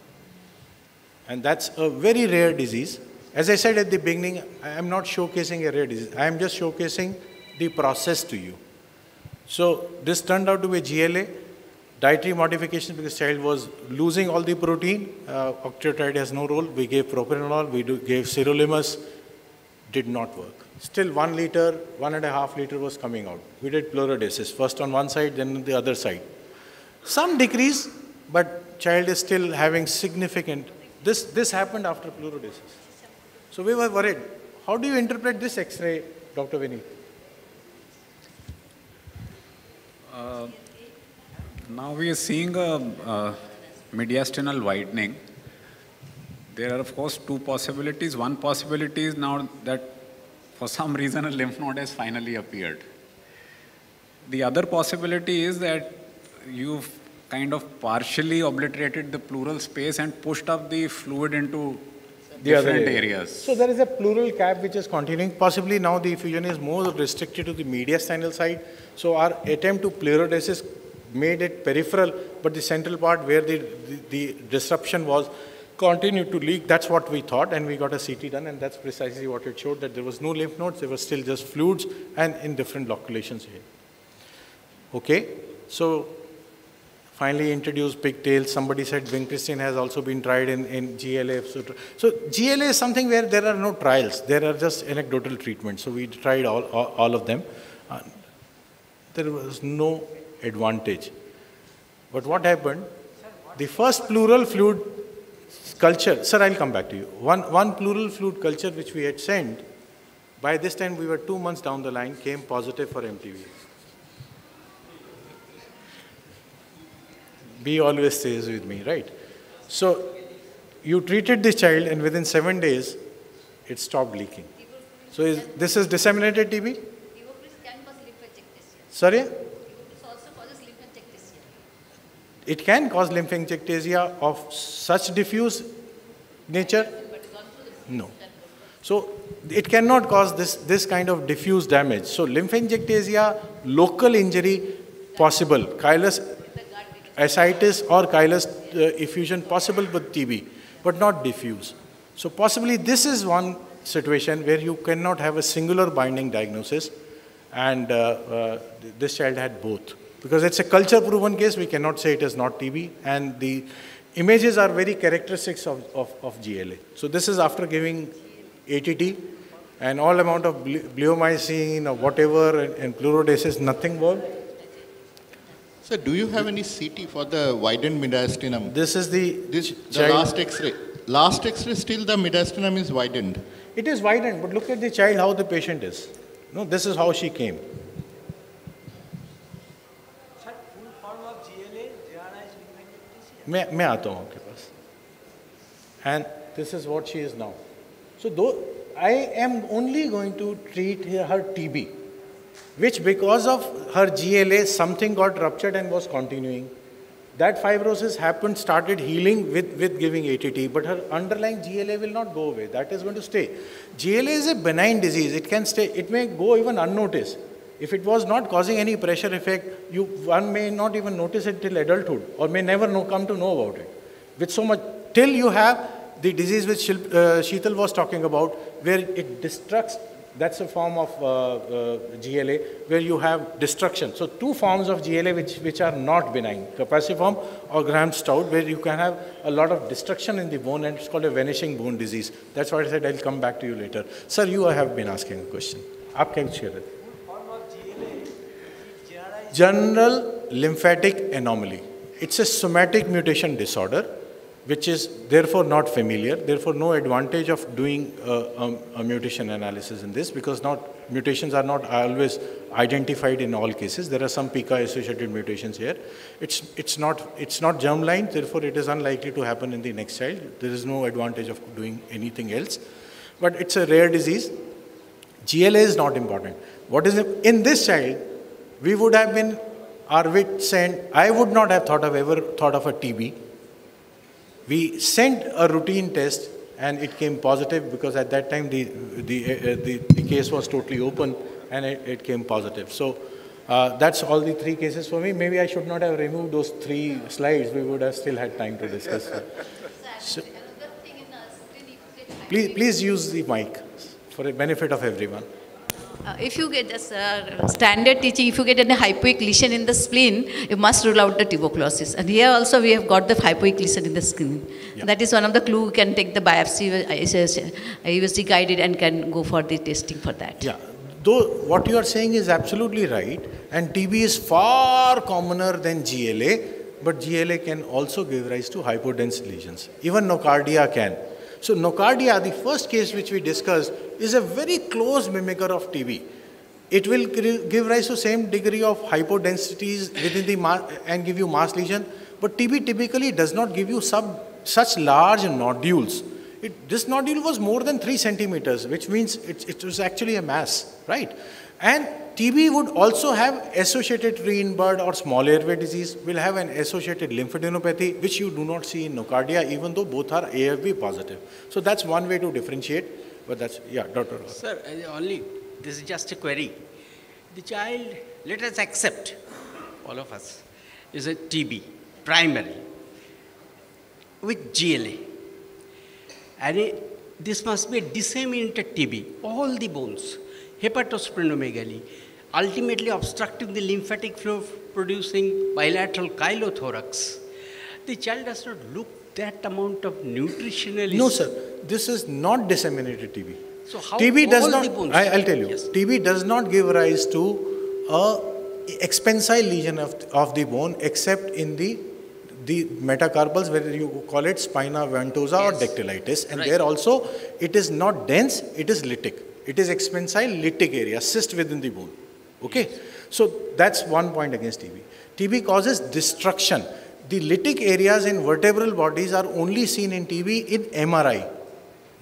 Speaker 2: And that's a very rare disease. As I said at the beginning, I am not showcasing a rare disease. I am just showcasing the process to you. So this turned out to be GLA, dietary modification because child was losing all the protein. Octreotide has no role. We gave propranolol, gave sirolimus, did not work. Still 1 liter, 1.5 liter was coming out. We did fluorodesis, first on one side, then on the other side. Some decrease, but child is still having significant. This happened after fluorodesis. So we were worried. How do you interpret this X-ray, Dr. Vinny?
Speaker 4: Now we are seeing a mediastinal widening. There are, of course, two possibilities. One possibility is now that for some reason a lymph node has finally appeared. The other possibility is that you've kind of partially obliterated the pleural space and pushed up the fluid into the different areas.
Speaker 2: So there is a pleural cap which is continuing. Possibly now the effusion is more restricted to the mediastinal side. So our attempt to pleurodesis made it peripheral, but the central part where the disruption was continued to leak. That's what we thought, and we got a CT done, and that's precisely what it showed, that there was no lymph nodes, there were still just fluids and in different loculations here. Okay, so finally introduced pigtails. Somebody said vincristine has also been tried in GLA. So GLA is something where there are no trials, there are just anecdotal treatments. So we tried all of them. There was no advantage. But what happened? The first pleural fluid culture, sir, I'll come back to you. One pleural fluid culture which we had sent, by this time we were 2 months down the line, came positive for MTV. B always stays with me, right? So you treated this child and within 7 days, it stopped leaking. So this is disseminated TB? Sorry? It can cause lymphangiectasia of such diffuse nature? No. So it cannot cause this kind of diffuse damage. So lymphangiectasia, local injury possible. Chylous ascites or chylous effusion possible with TB, but not diffuse. So possibly this is one situation where you cannot have a singular binding diagnosis, and this child had both. Because it's a culture-proven case, we cannot say it is not TB, and the images are very characteristics of GLA. So this is after giving ATT, and all amount of bleomycin or whatever and pleurodesis, nothing worked.
Speaker 3: So do you have any CT for the widened mediastinum?
Speaker 2: This is the
Speaker 3: last X-ray. Last X-ray, still the mediastinum is widened.
Speaker 2: It is widened, but look at the child, how the patient is. No, this is how she came. मैं आता हूँ आपके पास. And this is what she is now. So though I am only going to treat her TB, which because of her GLA something got ruptured and was continuing. That fibrosis started healing with giving ATT, but her underlying GLA will not go away. That is going to stay. GLA is a benign disease. It can stay. It may go even unnoticed. If it was not causing any pressure effect, one may not even notice it till adulthood, or may never come to know about it. With so much, till you have the disease which Sheetal was talking about, where it destructs. That's a form of GLA where you have destruction. So two forms of GLA which are not benign, capaciform or Graham-Stout, where you can have a lot of destruction in the bone, and it's called a vanishing bone disease. That's why I said I'll come back to you later. Sir, you have been asking a question. आप क्या share है? General lymphatic anomaly. It's a somatic mutation disorder, which is therefore not familiar, therefore no advantage of doing a mutation analysis in this, because mutations are not always identified in all cases. There are some pica-associated mutations here. It's not germline, therefore it is unlikely to happen in the next child. There is no advantage of doing anything else. But it's a rare disease. GLA is not important. What is in this child, we would have been, our wits end, I would not have ever thought of a TB. We sent a routine test and it came positive, because at that time the case was totally open and it came positive. So that's all the 3 cases for me. Maybe I should not have removed those 3 slides. We would have still had time to discuss. So, please use the mic for the benefit of everyone.
Speaker 7: If you get just standard teaching, if you get any hypoic lesion in the spleen, you must rule out the tuberculosis. And here also we have got the hypoic lesion in the spleen. Yeah. That is one of the clues. You can take the biopsy, USD guided, and can go for the testing for that.
Speaker 2: Yeah. Though what you are saying is absolutely right, and TB is far commoner than GLA, but GLA can also give rise to hypodense lesions. Even nocardia can. So nocardia, the first case which we discussed, is a very close mimicker of TB. It will give rise to same degree of hypodensities within the mass and give you mass lesion, but TB typically does not give you such large nodules. This nodule was more than 3 centimeters, which means it was actually a mass, right? And TB would also have associated re-inbird or small airway disease, will have an associated lymphadenopathy, which you do not see in nocardia, even though both are AFB positive. So that's one way to differentiate, but that's, yeah, Dr.
Speaker 8: Sir, this is just a query. The child, let us accept, all of us, is a TB, primary, with GLA. And this must be a disseminated TB, all the bones, hepatosplenomegaly, ultimately obstructing the lymphatic flow, producing bilateral chylothorax. The child does not look that amount of nutritional.
Speaker 2: No, sir. This is not disseminated TB.
Speaker 8: So how
Speaker 2: TB does not,
Speaker 8: the bones?
Speaker 2: I'll tell you.
Speaker 8: Yes.
Speaker 2: TB does not give rise to a expansile lesion of the bone, except in the metacarpals, where you call it spina ventosa, yes, or dactylitis. And right, there also, it is not dense, it is lytic. It is expansile lytic area, cyst within the bone. Okay? Yes. So that's one point against TB. TB causes destruction. The lytic areas in vertebral bodies are only seen in TB in MRI,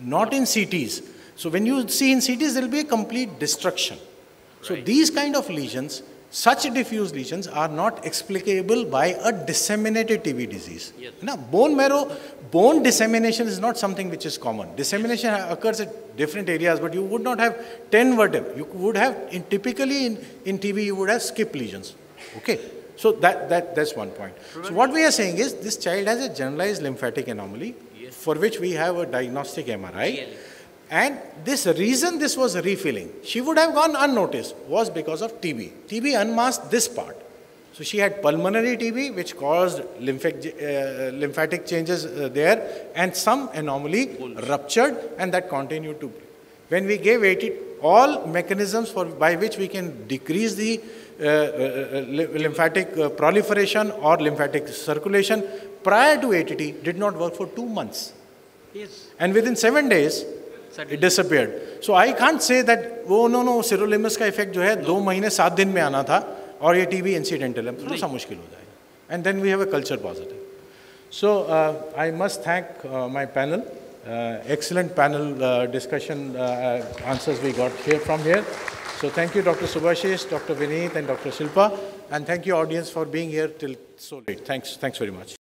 Speaker 2: not in CTs. So when you see in CTs, there will be a complete destruction. So right, these kind of lesions, such diffuse lesions, are not explicable by a disseminated TB disease. Yes. Now, bone marrow, bone dissemination is not something which is common. Dissemination occurs at different areas, but you would not have 10 vertebrae. You would have, typically in TB, you would have skip lesions. Okay? So that's one point. So what we are saying is, this child has a generalized lymphatic anomaly, yes, for which we have a diagnostic MRI. And this reason this was refilling, she would have gone unnoticed, was because of TB. TB unmasked this part. So she had pulmonary TB, which caused lymphatic changes there, and some anomaly ruptured, and that continued to. When we gave all mechanisms by which we can decrease the lymphatic proliferation or lymphatic circulation prior to ATT, did not work for 2 months.
Speaker 8: Yes.
Speaker 2: And within 7 days, it disappeared. So I can't say that, oh no, sirolimus का effect जो है 2 महीने 7 दिन में आना था और ये TB incidental है, थोड़ा सा मुश्किल हो जाएगा. And then we have a culture positive. So I must thank my panel. Excellent panel discussion answers we got here from here. So thank you, Dr. Subhashish, Dr. Vineet, and Dr. Shilpa. And thank you, audience, for being here till so late. Thanks very much.